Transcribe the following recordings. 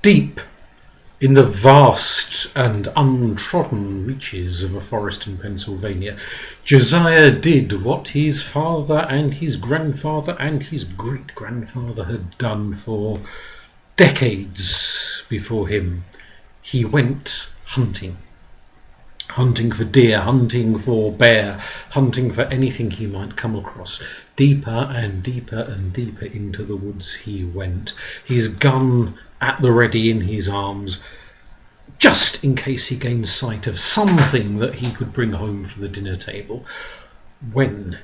Deep in the vast and untrodden reaches of a forest in Pennsylvania, Josiah did what his father and his grandfather and his great-grandfather had done for decades before him. He went hunting. Hunting for deer, hunting for bear, hunting for anything he might come across. Deeper and deeper and deeper into the woods he went, his gun at the ready in his arms, just in case he gained sight of something that he could bring home for the dinner table, when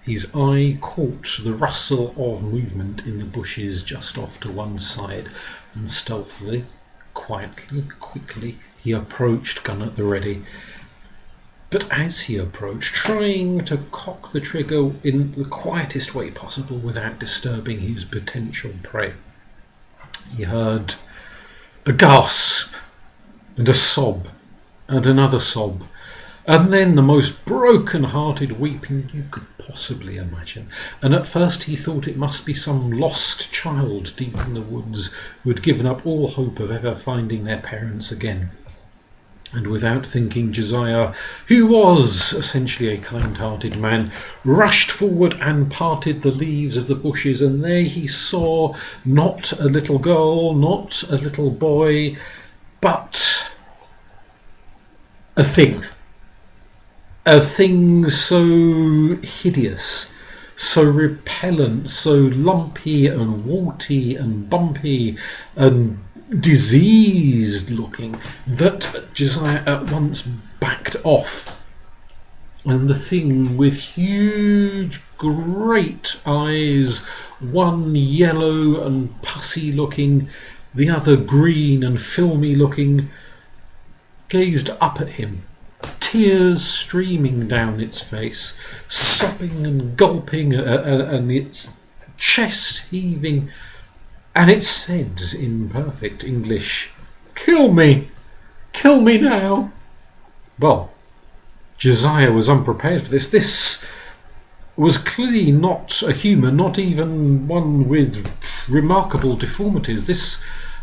his eye caught the rustle of movement in the bushes just off to one side, and stealthily, quietly, quickly, he approached, gun at the ready. But as he approached, trying to cock the trigger in the quietest way possible without disturbing his potential prey, he heard a gasp and a sob and another sob, and then the most broken-hearted weeping you could possibly imagine. And at first he thought it must be some lost child deep in the woods who had given up all hope of ever finding their parents again. And without thinking, Josiah, who was essentially a kind-hearted man, rushed forward and parted the leaves of the bushes, and there he saw not a little girl, not a little boy, but a thing. A thing so hideous, so repellent, so lumpy and warty and bumpy and diseased looking that Josiah at once backed off. And the thing, with huge great eyes, one yellow and pussy looking, the other green and filmy looking, gazed up at him, tears streaming down its face, sobbing and gulping, and its chest heaving. And it said in perfect English, "Kill me! Kill me now!" Well, Josiah was unprepared for this. This was clearly not a human, not even one with remarkable deformities. This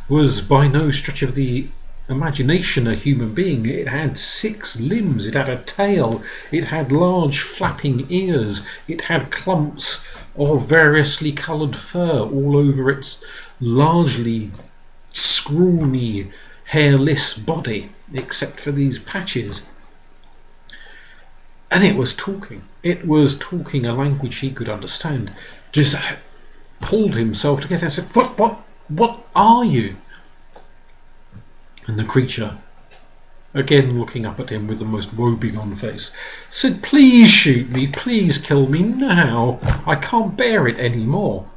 was by no stretch of the imagination a human being. It had 6 limbs, it had a tail, it had large flapping ears, it had clumps of variously coloured fur all over its largely scrawny, hairless body, except for these patches. And it was talking. It was talking a language he could understand. Just pulled himself together and said, What are you?" And the creature, again looking up at him with the most woebegone face, said, "Please shoot me, please kill me now. I can't bear it any more."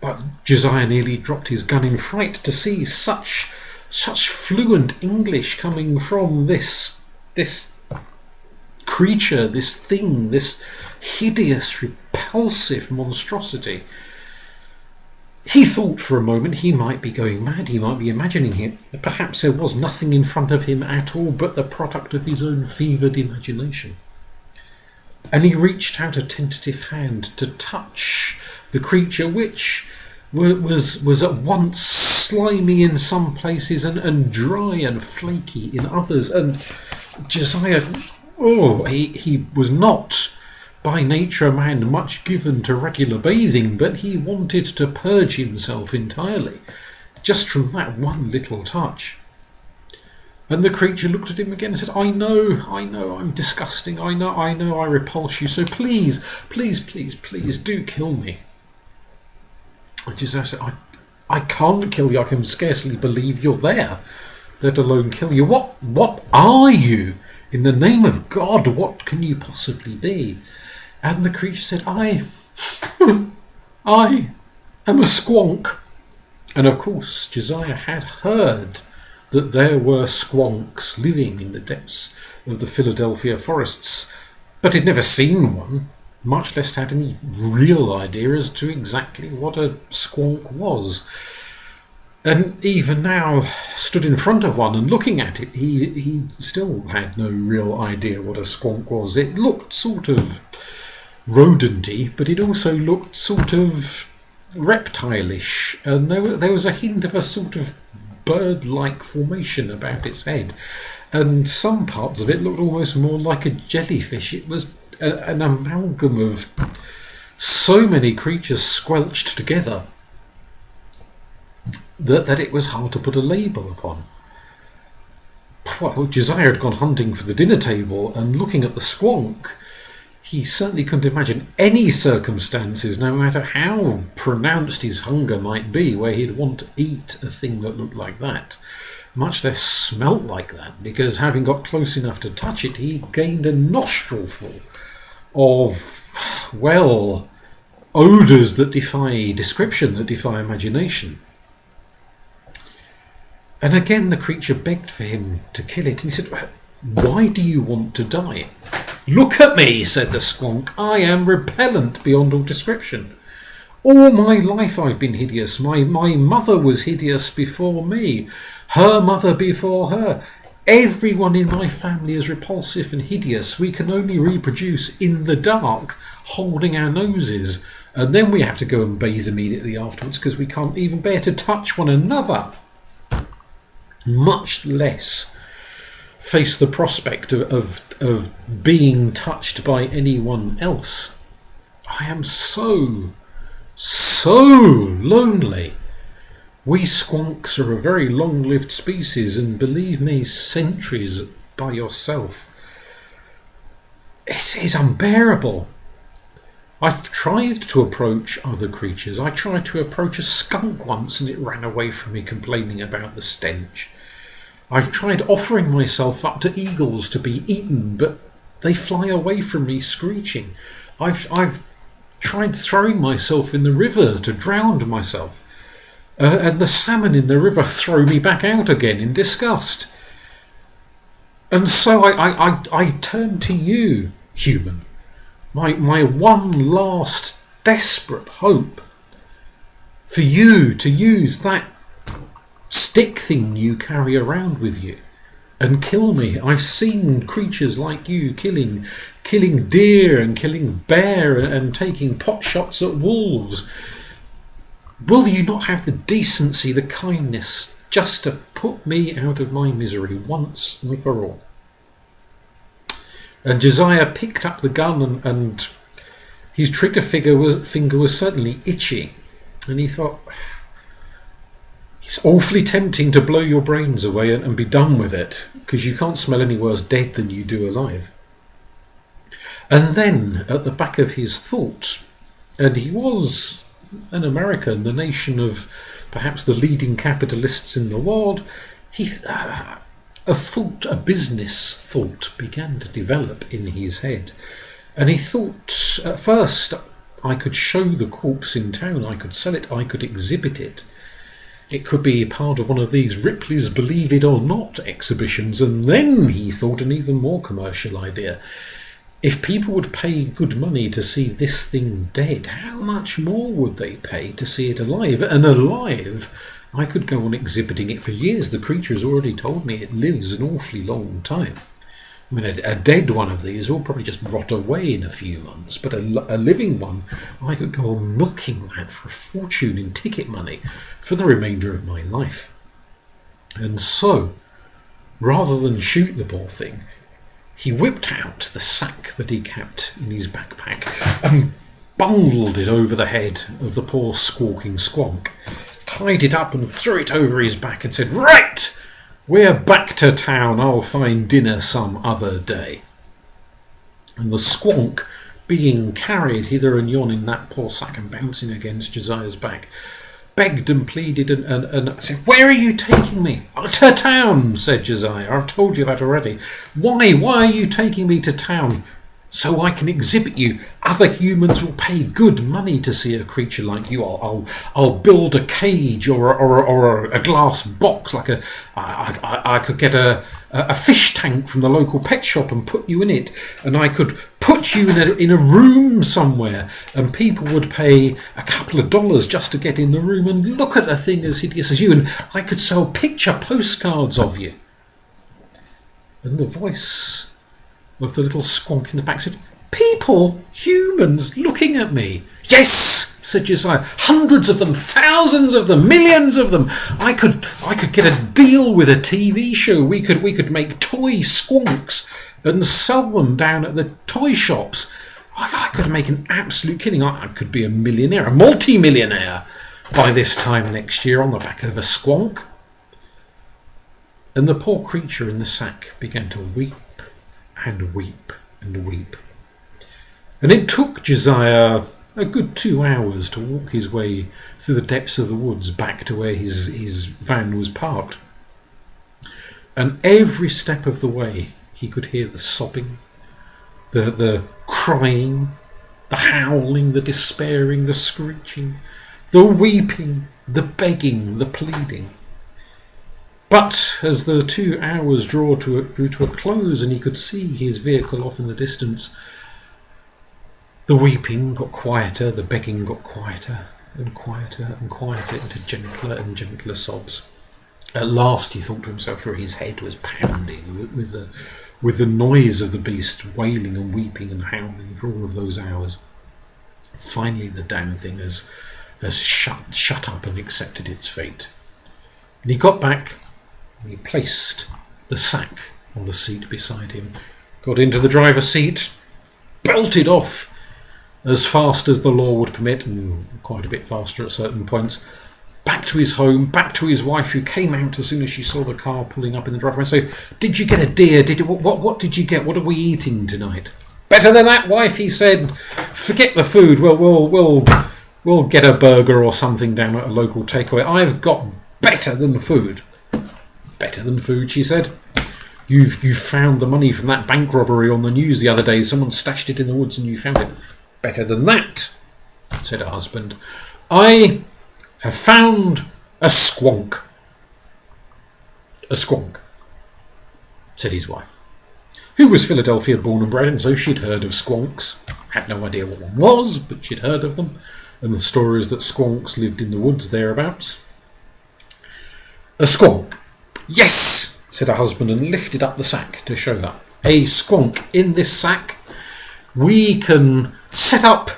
But Josiah nearly dropped his gun in fright to see such fluent English coming from this creature, this thing, this hideous, repulsive monstrosity. He thought for a moment he might be going mad, he might be imagining it. Perhaps there was nothing in front of him at all but the product of his own fevered imagination. And he reached out a tentative hand to touch the creature, which was at once slimy in some places and dry and flaky in others. And Josiah, he was not by nature a man much given to regular bathing, but he wanted to purge himself entirely, just from that one little touch. And the creature looked at him again and said, I know, I'm disgusting, I know I repulse you, so please do kill me." And Josiah said, I can't kill you, I can scarcely believe you're there, let alone kill you. What are you? In the name of God, what can you possibly be? And the creature said, I am a squonk. And of course, Josiah had heard that there were squonks living in the depths of the Philadelphia forests, but he'd never seen one, much less had any real idea as to exactly what a squonk was. And even now, stood in front of one and looking at it, he still had no real idea what a squonk was. It looked sort of rodenty, but it also looked sort of reptilish, and there was a hint of a sort of bird-like formation about its head, and some parts of it looked almost more like a jellyfish. It was an amalgam of so many creatures squelched together that it was hard to put a label upon. Well, Josiah had gone hunting for the dinner table, and looking at the Squonk, he certainly couldn't imagine any circumstances, no matter how pronounced his hunger might be, where he'd want to eat a thing that looked like that, much less smelt like that, because having got close enough to touch it, he gained a nostrilful of, well, odours that defy description, that defy imagination. And again the creature begged for him to kill it, and he said, "Why do you want to die?" "Look at me," said the Squonk. "I am repellent beyond all description. All my life I've been hideous. My mother was hideous before me. Her mother before her. Everyone in my family is repulsive and hideous. We can only reproduce in the dark, holding our noses. And then we have to go and bathe immediately afterwards because we can't even bear to touch one another. Much less face the prospect of being touched by anyone else. I am so lonely. We Squonks are a very long-lived species, and believe me, centuries by yourself. It is unbearable. I've tried to approach other creatures. I tried to approach a skunk once and it ran away from me complaining about the stench. I've tried offering myself up to eagles to be eaten, but they fly away from me screeching. I've tried throwing myself in the river to drown myself, and the salmon in the river throw me back out again in disgust. And so I turn to you, human, my one last desperate hope, for you to use that stick thing you carry around with you and kill me. I've seen creatures like you killing deer and killing bear and taking pot shots at wolves. Will you not have the decency, the kindness, just to put me out of my misery once and for all? And Josiah picked up the gun, and his trigger finger was certainly itchy, and he thought, it's awfully tempting to blow your brains away and be done with it, because you can't smell any worse dead than you do alive. And then, at the back of his thought, and he was an American, the nation of perhaps the leading capitalists in the world, a business thought began to develop in his head. And he thought, at first, I could show the corpse in town, I could sell it, I could exhibit it. It could be part of one of these Ripley's Believe It or Not exhibitions, and then he thought an even more commercial idea. If people would pay good money to see this thing dead, how much more would they pay to see it alive? And alive, I could go on exhibiting it for years. The creature has already told me it lives an awfully long time. I mean, a dead one of these will probably just rot away in a few months, but a living one, I could go on milking that for a fortune in ticket money for the remainder of my life. And so, rather than shoot the poor thing, he whipped out the sack that he kept in his backpack and bundled it over the head of the poor squawking Squonk, tied it up and threw it over his back and said, "Right! We're back to town. I'll find dinner some other day." And the Squonk, being carried hither and yon in that poor sack and bouncing against Josiah's back, begged and pleaded and said, "Where are you taking me?" "To town," said Josiah. "I've told you that already." Why are you taking me to town?" "So I can exhibit you. Other humans will pay good money to see a creature like you. I'll build a cage or a glass box, like I could get a fish tank from the local pet shop and put you in it, and I could put you in a room somewhere, and people would pay a couple of dollars just to get in the room and look at a thing as hideous as you, and I could sell picture postcards of you." And the voice of the little Squonk in the back said, "People, humans, looking at me." "Yes," said Josiah. Hundreds of them, thousands of them, millions of them. I could get a deal with a TV show. We could make toy squonks and sell them down at the toy shops. I could make an absolute killing. I could be a millionaire, a multi-millionaire by this time next year on the back of a squonk. And the poor creature in the sack began to weep and weep and weep. And it took Josiah a good 2 hours to walk his way through the depths of the woods back to where his van was parked. And every step of the way he could hear the sobbing, the crying, the howling, the despairing, the screeching, the weeping, the begging, the pleading. But as the 2 hours drew to a close and he could see his vehicle off in the distance, the weeping got quieter, the begging got quieter and quieter and quieter into gentler and gentler sobs. At last he thought to himself, for his head was pounding with the noise of the beast wailing and weeping and howling for all of those hours. Finally the damn thing has shut up and accepted its fate. And he got back and he placed the sack on the seat beside him, got into the driver's seat, belted off as fast as the law would permit, and quite a bit faster at certain points, back to his home, back to his wife, who came out as soon as she saw the car pulling up in the driveway. So, did you get a deer? What did you get? What are we eating tonight? Better than that, wife, he said. Forget the food. We'll get a burger or something down at a local takeaway. I've got better than food. Better than food, she said. You've found the money from that bank robbery on the news the other day. Someone stashed it in the woods and you found it. Better than that, said her husband. I have found a squonk. A squonk, said his wife, who was Philadelphia born and bred, and so she'd heard of squonks. Had no idea what one was, but she'd heard of them, and the stories that squonks lived in the woods thereabouts. A squonk. Yes, said her husband, and lifted up the sack to show her. A squonk. In this sack we can set up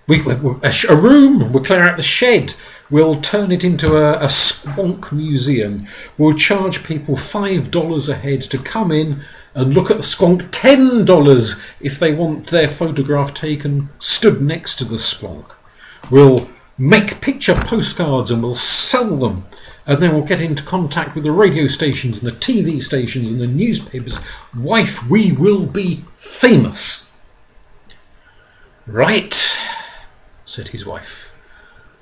a room. We'll clear out the shed. We'll turn it into a squonk museum. We'll charge people $5 a head to come in and look at the squonk. $10 if they want their photograph taken stood next to the squonk. We'll make picture postcards and we'll sell them. And then we'll get into contact with the radio stations and the TV stations and the newspapers. Wife, we will be famous. Right, said his wife,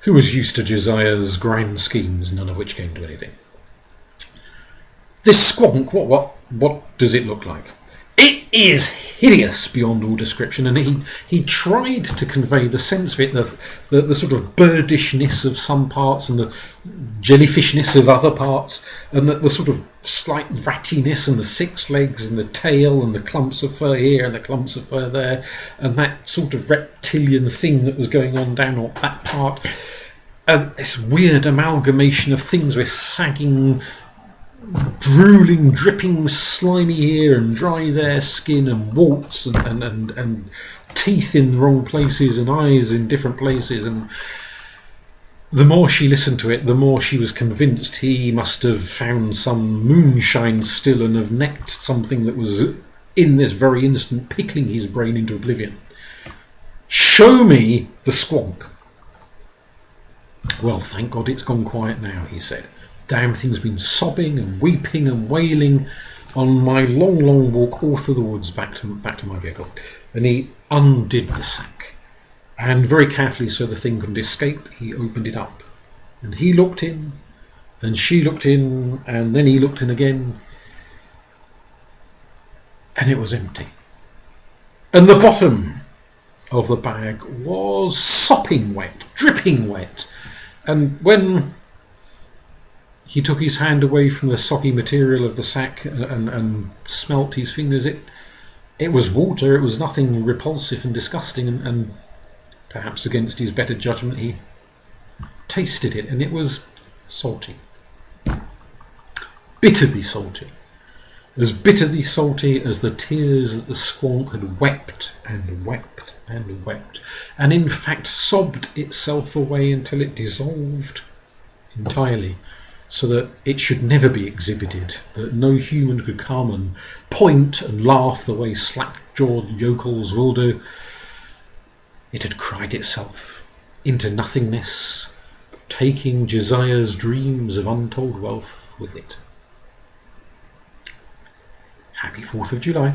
who was used to Josiah's grand schemes, none of which came to anything. This squonk, what does it look like? It is hideous beyond all description, and he tried to convey the sense of it, the sort of birdishness of some parts and the jellyfishness of other parts, and the sort of slight rattiness and the 6 legs and the tail and the clumps of fur here and the clumps of fur there, and that sort of reptilian thing that was going on down that part. This weird amalgamation of things with sagging, drooling, dripping, slimy here and dry there skin and warts and teeth in the wrong places and eyes in different places. And the more she listened to it, the more she was convinced he must have found some moonshine still and have necked something that was in this very instant pickling his brain into oblivion. Show me the squonk. Well, thank God it's gone quiet now, he said. Damn thing's been sobbing and weeping and wailing on my long walk all through the woods back to my vehicle. And he undid the sack, and very carefully, so the thing couldn't escape, he opened it up. And he looked in, and she looked in, and then he looked in again, and it was empty. And the bottom of the bag was sopping wet, dripping wet. And when he took his hand away from the soggy material of the sack and smelt his fingers, it was water. It was nothing repulsive and disgusting, and perhaps against his better judgment he tasted it, and it was salty, bitterly salty. as bitterly salty as the tears that the squonk had wept and wept and wept, and in fact sobbed itself away until it dissolved entirely, so that it should never be exhibited, that no human could come and point and laugh the way slack-jawed yokels will do. It had cried itself into nothingness, taking Josiah's dreams of untold wealth with it. Happy 4th of July.